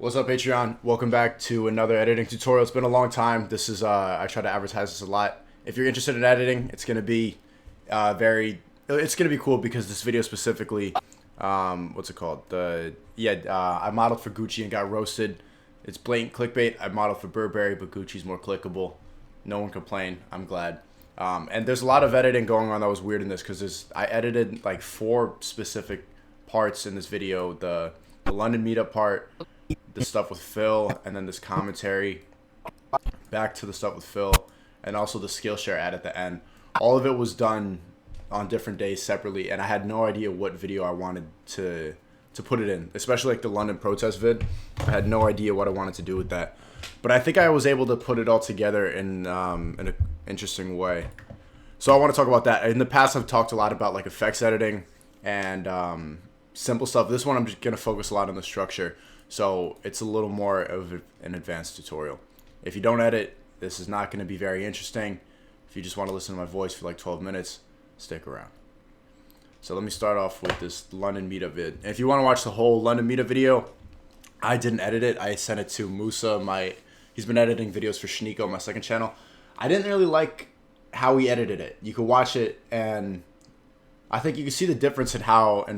What's up, Patreon? Welcome back to another editing tutorial. It's been a long time. This is I try to advertise this a lot. If you're interested in editing, it's gonna be it's gonna be cool because this video specifically, what's it called? I modeled for Gucci and got roasted. It's blatant clickbait. I modeled for Burberry, but Gucci's more clickable. No one complained. I'm glad. And there's a lot of editing going on that was weird in this because I edited like 4 specific parts in this video. The London meetup part, the stuff with Phil, and then this commentary, back to the stuff with Phil, and also the Skillshare ad at the end. All of it was done on different days separately, and I had no idea what video I wanted to put it in, especially like the London protest vid. I had no idea what I wanted to do with that, but I think I was able to put it all together in an interesting way. So I want to talk about that. In the past, I've talked a lot about like effects editing and simple stuff. This one I'm just going to focus a lot on the structure, so it's a little more of an advanced tutorial. If you don't edit, this is not going to be very interesting. If you just want to listen to my voice for like 12 minutes, stick around. So let me start off with this London meetup vid. And if you want to watch the whole London meetup video, I didn't edit it. I sent it to Musa. He's been editing videos for Shniko, my second channel. I didn't really like how he edited it. You could watch it and I think you can see the difference in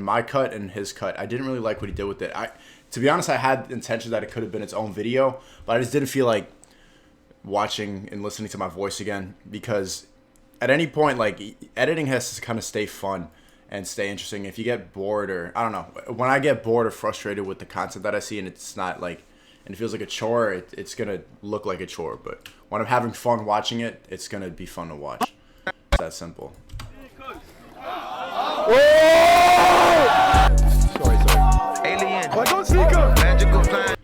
my cut and his cut. I didn't really like what he did with it. To be honest, I had the intention that it could have been its own video, but I just didn't feel like watching and listening to my voice again, because at any point, like, editing has to kind of stay fun and stay interesting. If you get bored, or I don't know, when I get bored or frustrated with the content that I see and it's not like, and it feels like a chore, it's gonna look like a chore. But when I'm having fun watching it, it's gonna be fun to watch. It's that simple.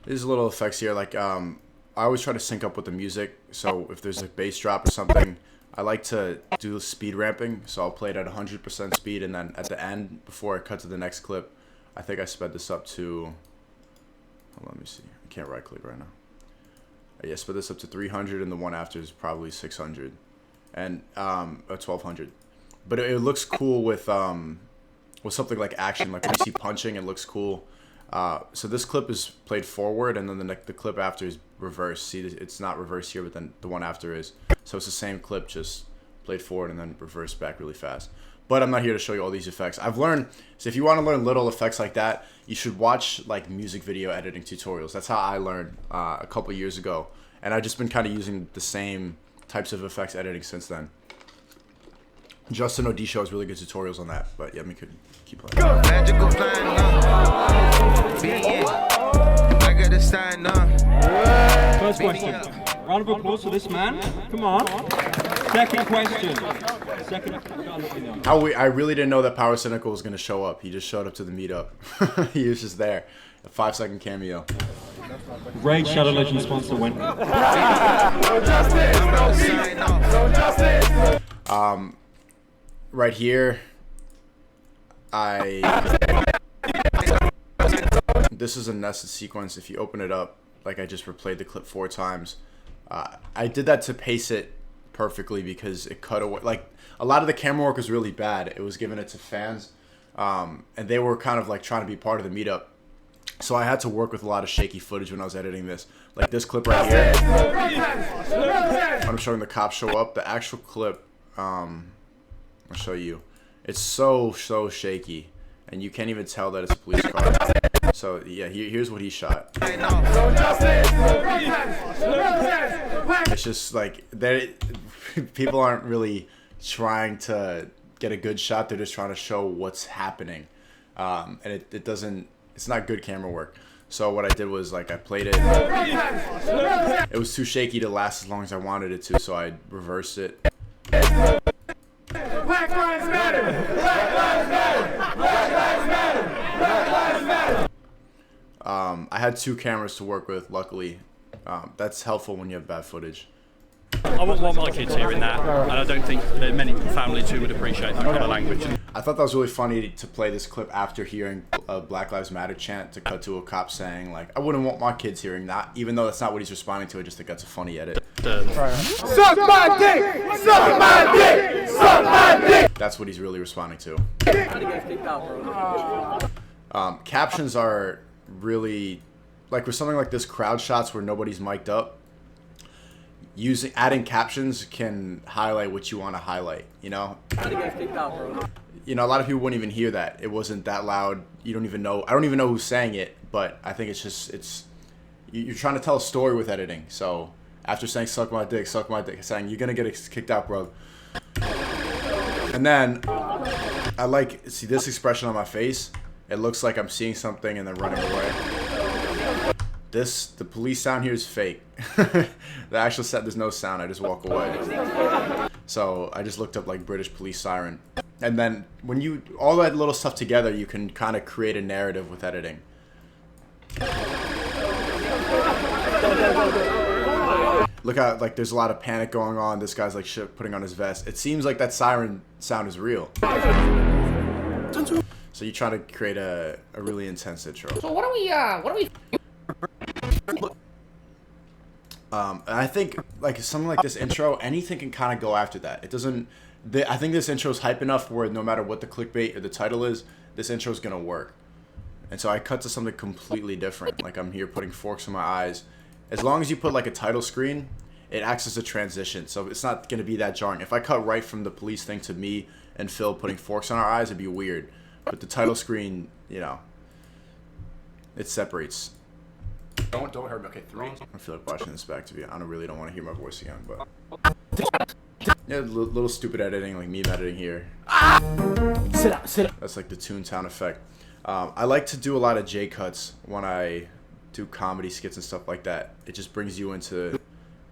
There's little effects here, like I always try to sync up with the music. So if there's a bass drop or something, I like to do speed ramping. So I'll play it at 100% speed, and then at the end, before I cut to the next clip, I think I sped this up to, let me see, I can't right click right now. Yeah, sped this up to 300, and the one after is probably 600 and 1200. But it looks cool with something like action, like when you see punching, it looks cool. So this clip is played forward, and then the clip after is reversed. See, it's not reversed here, but then the one after is. So it's the same clip, just played forward and then reversed back really fast. But I'm not here to show you all these effects. I've learned, so if you want to learn little effects like that, you should watch like music video editing tutorials. That's how I learned a couple years ago. And I've just been kind of using the same types of effects editing since then. Justin Odisho has really good tutorials on that, but yeah, we could keep playing. Magical I got to stand up. First question. Round of applause for this man. Come on. Second question. I really didn't know that Power Cynical was going to show up. He just showed up to the meetup. He was just there. A 5-second cameo. Raid Shadow Legends sponsor win. Right here, this is a nested sequence. If you open it up, like I just replayed the clip 4 times. I did that to pace it perfectly because it cut away. Like, a lot of the camera work was really bad. It was giving it to fans, and they were kind of like trying to be part of the meetup. So I had to work with a lot of shaky footage when I was editing this. Like this clip right here, I'm showing the cops show up. The actual clip, I'll show you. It's so shaky, and you can't even tell that it's a police car. So yeah, here's what he shot. It's just like people aren't really trying to get a good shot. They're just trying to show what's happening, and it doesn't. It's not good camera work. So what I did was, like, I played it. It was too shaky to last as long as I wanted it to, so I reversed it. Black lives matter! Black lives matter! Black lives matter! Black lives matter! I had 2 cameras to work with, luckily. That's helpful when you have bad footage. I wouldn't want my kids hearing that, and I don't think there are many families who would appreciate that kind of language. I thought that was really funny to play this clip after hearing a Black Lives Matter chant, to cut to a cop saying, like, I wouldn't want my kids hearing that, even though that's not what he's responding to. I just think that's a funny edit. Suck my dick! Suck my dick! Suck my dick! That's what he's really responding to. Captions are really like with something like this, crowd shots where nobody's mic'd up, adding captions can highlight what you want to highlight, you know? You know, a lot of people wouldn't even hear that. It wasn't that loud. You don't even know. I don't even know who's saying it, but I think you're trying to tell a story with editing. So after saying suck my dick, saying you're going to get kicked out, bro. And then I see this expression on my face. It looks like I'm seeing something and then running away. The police sound here is fake. The actual set, there's no sound. I just walk away. So I just looked up like British police siren. And then when all that little stuff together, you can kind of create a narrative with editing. Look out, like there's a lot of panic going on. This guy's like putting on his vest. It seems like that siren sound is real. So you try to create a really intense intro. So what are we And I think like something like this intro, anything can kind of go after that. It doesn't. I think this intro is hype enough where no matter what the clickbait or the title is, this intro is gonna work. And so I cut to something completely different. Like I'm here putting forks in my eyes. As long as you put like a title screen, it acts as a transition. So it's not gonna be that jarring. If I cut right from the police thing to me and Phil putting forks on our eyes, it'd be weird. But the title screen, you know, it separates. Don't hurt me. Okay, 3. I feel like watching this back to be. I really don't want to hear my voice again, but yeah, little stupid editing, like meme editing here. Sit up. That's like the Toontown effect. I like to do a lot of J cuts when I do comedy skits and stuff like that. It just brings you into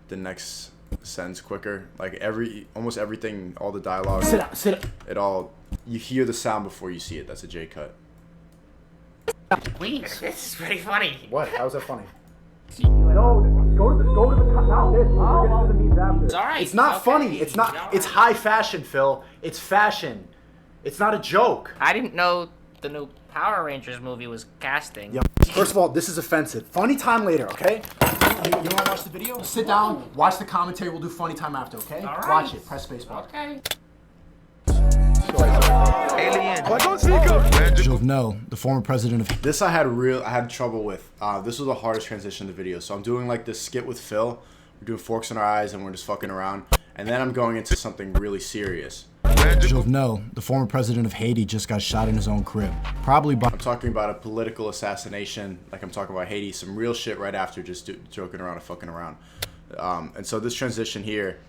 the next sentence quicker. Like almost everything, all the dialogue. Sit up. You hear the sound before you see it. That's a J cut. Please, this is pretty funny. What? How's that funny? No, go to the cut out this. We're gonna do the memes after. It's alright. It's not okay. funny. It's not. It's high fashion, Phil. It's fashion. It's not a joke. I didn't know the new Power Rangers movie was casting. Yeah. First of all, this is offensive. Funny time later, okay? You want to watch the video? Sit down, watch the commentary. We'll do funny time after, okay? All right. Watch it. Press spacebar. Okay. Jovenel, the former president of this, I had trouble with. This was the hardest transition in the video. So I'm doing like this skit with Phil. We're doing forks in our eyes and we're just fucking around. And then I'm going into something really serious. Jovenel, the former president of Haiti, just got shot in his own crib. I'm talking about a political assassination. Like I'm talking about Haiti, some real shit right after just joking around and fucking around. And so this transition here,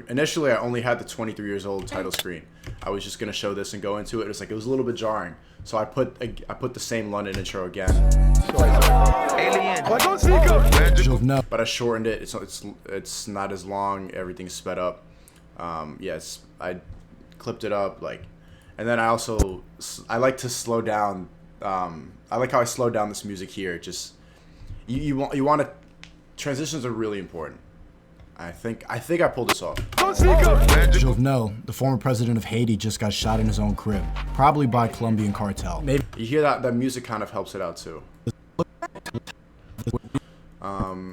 initially I only had the 23 years old title screen. I was just gonna show this and go into it. It was a little bit jarring, so I put the same London intro again. But I shortened it. It's not as long. Everything's sped up. Yes, I clipped it up and then I like to slow down. I like how I slowed down this music here. Just you want to. Transitions are really important. I think I pulled this off. Jovenel, the former president of Haiti, just got shot in his own crib, probably by Colombian cartel. Maybe you hear that music kind of helps it out too.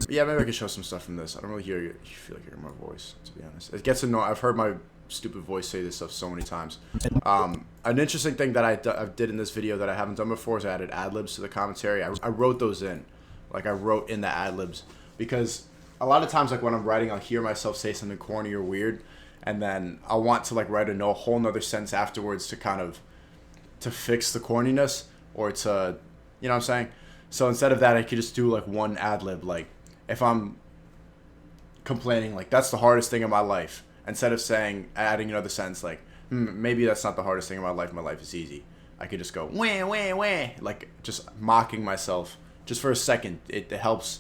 Yeah, maybe I could show some stuff from this. I don't really feel like hearing my voice, to be honest. It gets annoying. I've heard my stupid voice say this stuff so many times. An interesting thing that I did in this video that I haven't done before is I added ad-libs to the commentary. I wrote those in. Like I wrote in the ad-libs because a lot of times, like when I'm writing, I'll hear myself say something corny or weird, and then I'll want to like write a whole nother sentence afterwards to fix the corniness or to, you know what I'm saying? So instead of that, I could just do like one ad lib. Like if I'm complaining, like that's the hardest thing in my life, instead of adding another sentence like maybe that's not the hardest thing in my life is easy. I could just go wah wah wah, like just mocking myself just for a second. It helps.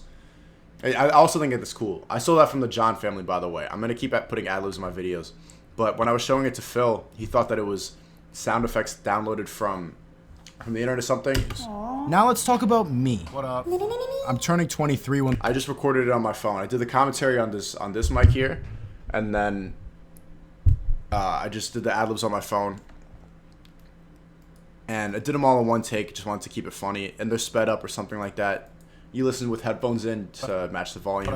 I also think it's cool. I stole that from the John family, by the way. I'm going to keep putting ad-libs in my videos. But when I was showing it to Phil, he thought that it was sound effects downloaded from the internet or something. Aww. Now let's talk about me. What up? I'm turning 23 when... I just recorded it on my phone. I did the commentary on this mic here. And then I just did the ad-libs on my phone. And I did them all in one take. Just wanted to keep it funny. And they're sped up or something like that. You listen with headphones in to match the volume.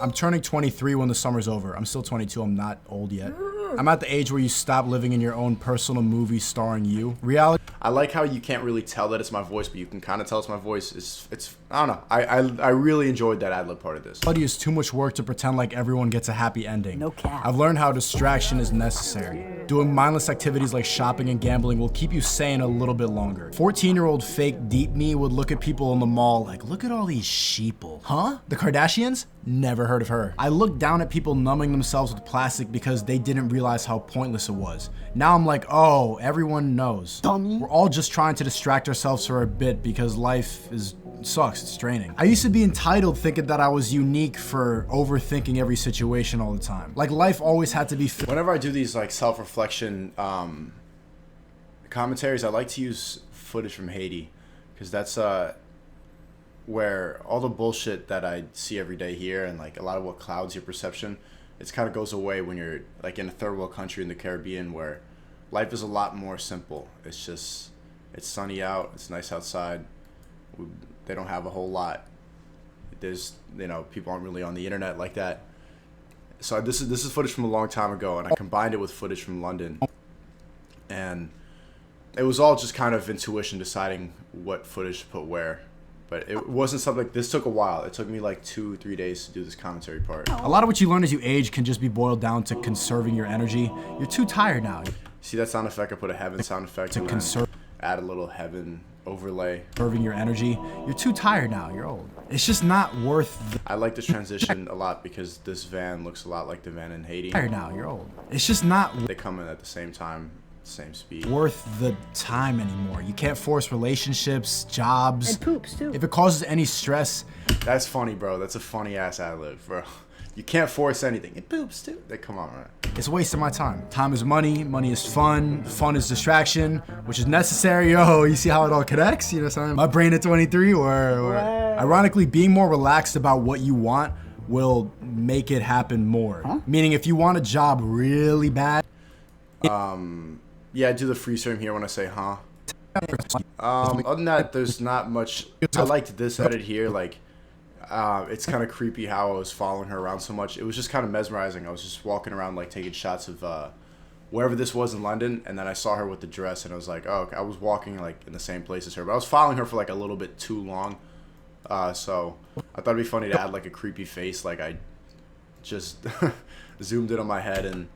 I'm turning 23 when the summer's over. I'm still 22. I'm not old yet. I'm at the age where you stop living in your own personal movie starring you. Reality I like how you can't really tell that it's my voice, but you can kind of tell it's my voice. It's I don't know. I really enjoyed that ad-lib part of this. is too much work to pretend like everyone gets a happy ending. No cap. I've learned how distraction is necessary. Doing mindless activities like shopping and gambling will keep you sane a little bit longer. 14-year-old fake deep me would look at people in the mall like, look at all these sheeple. Huh? The Kardashians? Never heard of her. I looked down at people numbing themselves with plastic because they didn't realize how pointless it was. Now I'm like, oh, everyone knows. Dummy. We're all just trying to distract ourselves for a bit because life sucks, it's draining. I used to be entitled thinking that I was unique for overthinking every situation all the time. Like life always had to be Whenever I do these like self-reflection commentaries, I like to use footage from Haiti because that's where all the bullshit that I see every day here and like a lot of what clouds your perception, it kind of goes away when you're like in a third world country in the Caribbean where life is a lot more simple. It's just, it's sunny out, it's nice outside. They don't have a whole lot. There's, you know, people aren't really on the internet like that. So this is footage from a long time ago, and I combined it with footage from London. And it was all just kind of intuition deciding what footage to put where. But it wasn't something like, this took a while. It took me like 2-3 days to do this commentary part. A lot of what you learn as you age can just be boiled down to conserving your energy. You're too tired now. See that sound effect? I put a heaven sound effect To and conserve add a little heaven overlay. conserving your energy. You're too tired now. You're old. It's just not worth the I like this transition a lot because this van looks a lot like the van in Haiti. tired now. You're old. It's just not They come in at the same time, same speed. worth the time anymore. You can't force relationships, jobs. And poops too. If it causes any stress, That's funny, bro. That's a funny ass ad-lib, bro. You can't force anything. It poops too. Like, come on, man. it's a waste of my time. Time is money, money is fun, fun is distraction, which is necessary. Yo, you see how it all connects? You know what I'm saying? My brain at 23, or ironically, being more relaxed about what you want will make it happen more. Meaning, if you want a job really bad, Yeah, I do the freeze frame here when I say, huh? Other than that, there's not much. I liked this edit here. Like, it's kind of creepy how I was following her around so much. It was just kind of mesmerizing. I was just walking around, like, taking shots of wherever this was in London, and then I saw her with the dress, and I was like, oh, okay. I was walking, like, in the same place as her. But I was following her for, like, a little bit too long. So I thought it'd be funny to add, like, a creepy face. Like, I just zoomed in on my head, and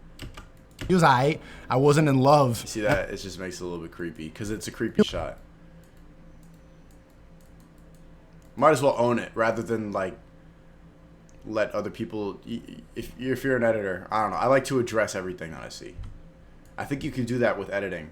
he was aight. I wasn't in love. see that? It just makes it a little bit creepy because it's a creepy shot. Might as well own it rather than like let other people. If you're an editor, I don't know. I like to address everything that I see. I think you can do that with editing.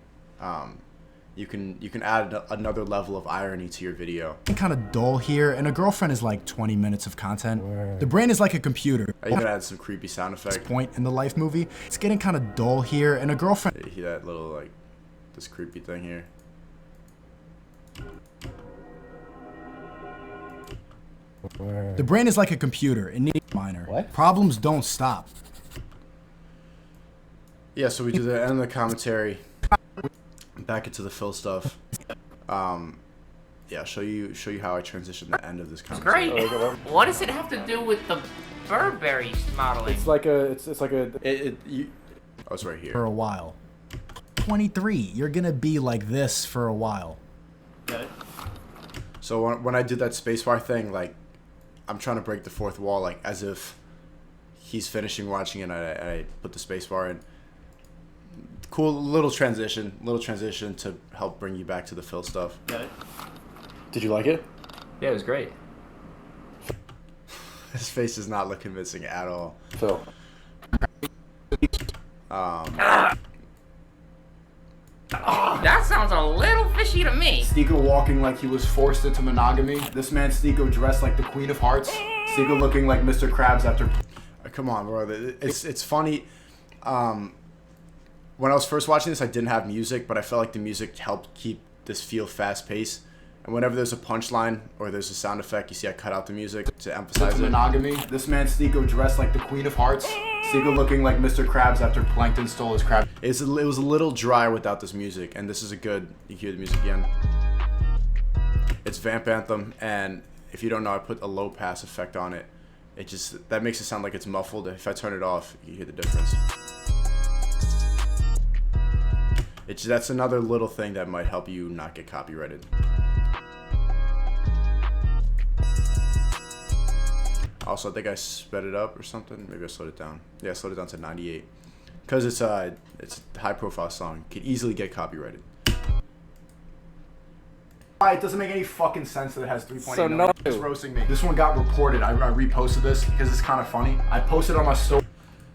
You can add another level of irony to your video. Kind of dull here, and a girlfriend is like 20 minutes of content. The brain is like a computer. You can add some creepy sound effects. Point in the life movie, it's getting kind of dull here, and a girlfriend. You hear that little like this creepy thing here. The brain is like a computer. It needs a minor. What? Problems don't stop. Yeah, so we do the end of the commentary. Back into the Phil stuff. Yeah, show you how I transition the end of this commentary. Great. What does it have to do with the Burberry modeling? It's like a, it's like a. Oh, it's right here. For a while. 23. You're gonna be like this for a while. So when I did that spacebar thing, like, I'm trying to break the fourth wall, like, as if he's finishing watching it, and I put the spacebar in. Cool little transition to help bring you back to the Phil stuff. Did you like it? Yeah, it was great. His face does not look convincing at all. Phil. That sounds a little fishy to me. Stiko walking like he was forced into monogamy. This man Stiko dressed like the Queen of Hearts. Stiko looking like Mr. Krabs after. Come on, bro. It's funny. When I was first watching this, I didn't have music, but I felt like the music helped keep this feel fast-paced. And whenever there's a punchline or there's a sound effect, you see I cut out the music to emphasize it. Monogamy. This man Stiko dressed like the Queen of Hearts. Stiko looking like Mr. Krabs after Plankton stole his crab. It was a little dry without this music, and this is a good. You hear the music again. It's Vamp Anthem, and if you don't know, I put a low pass effect on it. It just that makes it sound like it's muffled. If I turn it off, you hear the difference. That's another little thing that might help you not get copyrighted. Also, I think I sped it up or something. Maybe I slowed it down. Yeah, I slowed it down to 98. Because it's a high profile song. Could easily get copyrighted. It doesn't make any fucking sense that it has 3.8 million. It's roasting me. This one got reported. I reposted this because it's kind of funny. I posted on my story.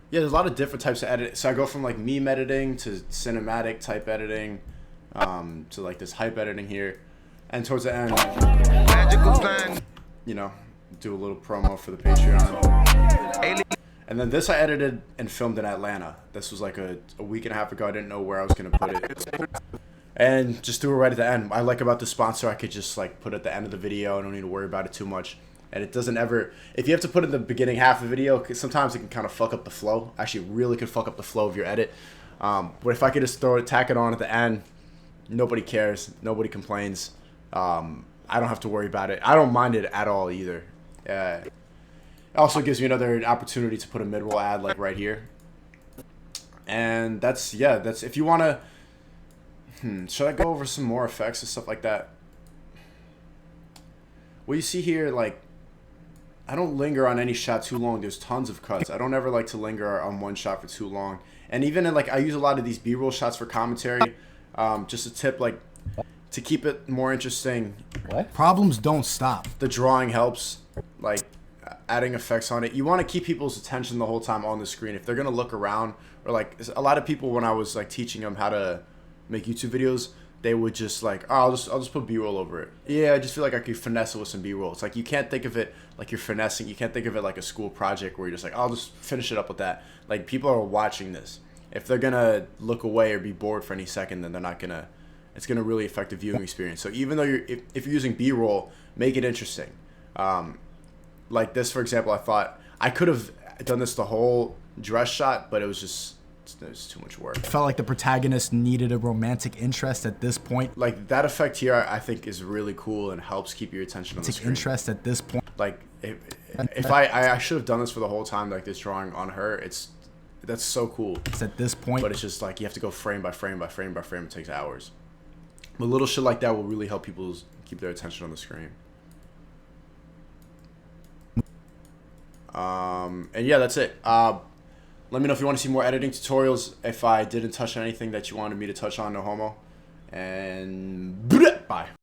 Yeah, there's a lot of different types of edit. So I go from like meme editing to cinematic type editing, to like this hype editing here, and towards the end, you know, do a little promo for the Patreon. And then this I edited and filmed in Atlanta. This was like a week and a half ago. I didn't know where I was gonna put it, and just threw it right at the end. I like about the sponsor, I could just like put it at the end of the video. I don't need to worry about it too much. And it doesn't ever, if you have to put it in the beginning half of the video, sometimes it can kind of fuck up the flow. Actually, really could fuck up the flow of your edit. But if I could just tack it on at the end, nobody cares. Nobody complains. I don't have to worry about it. I don't mind it at all either. It also gives me another opportunity to put a mid-roll ad like right here. And that's if you want to, should I go over some more effects and stuff like that? What you see here, like, I don't linger on any shot too long. There's tons of cuts. I don't ever like to linger on one shot for too long. And even in, like, I use a lot of these B-roll shots for commentary. Just a tip, like, to keep it more interesting. What? Problems don't stop. The drawing helps, like, adding effects on it. You want to keep people's attention the whole time on the screen. If they're going to look around, or, like, a lot of people, when I was, like, teaching them how to make YouTube videos, they would just like, oh, I'll just put B-roll over it. Yeah, I just feel like I could finesse it with some B-roll. It's like you can't think of it like you're finessing. You can't think of it like a school project where you're just like, I'll just finish it up with that. Like, people are watching this. If they're gonna look away or be bored for any second, then they're not gonna. It's gonna really affect the viewing experience. So even though if you're using B-roll, make it interesting. Like this, for example, I thought I could have done this the whole dress shot, but it was just. There's too much work. It felt like the protagonist needed a romantic interest at this point. Like that effect here, I think is really cool and helps keep your attention on the screen. Interest at this point. Like if I should have done this for the whole time, like this drawing on her. That's so cool. It's at this point. But it's just like you have to go frame by frame by frame by frame. It takes hours. But little shit like that will really help people keep their attention on the screen. And yeah, that's it. Let me know if you want to see more editing tutorials. If I didn't touch on anything that you wanted me to touch on, no homo. And bye.